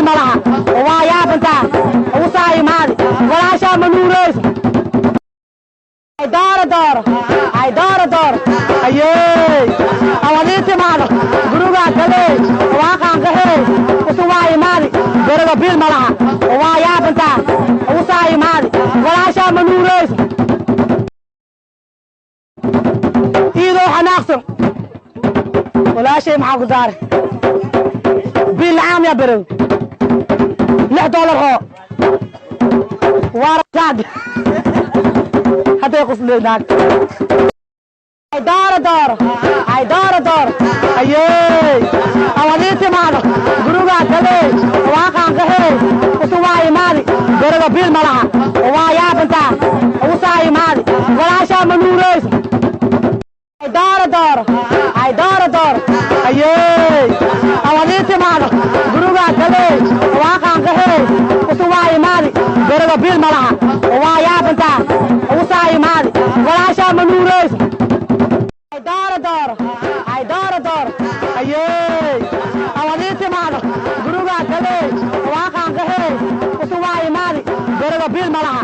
biil ma laha waa yaabantaa ugu saa imaadi walaashaa ma nuurayso ay dooro ayey awadii timaado gurugaa galee waaqaan qahey usu waa imaadi beriga biil ma laha waa yaabantaa ugu saa imaadi walaashaa ma nuurayso iidoo xanaaqsan walaashay maxaa ku daare biil la'aan yaa berow $6 hoo waa rajaad hadday qusleedaan ay dooro ayey awadii timaado gurugaa galee waaqaan qahey usu waa imaadi beriga biil ma laha waa yaabantaa ugu saa imaadi walaashaa ma nuurayso ay dooro ayey awadii timaado gurugaa galee waaqaan qahey usu waa imaadi beriga biil ma laha waa yaabantaa ugu saa imaadi walaashaa ma nuurayso ay dooro ayey awadii timaado gurugaa galee waaqaan qahey usu waa imaadi beriga biil ma laha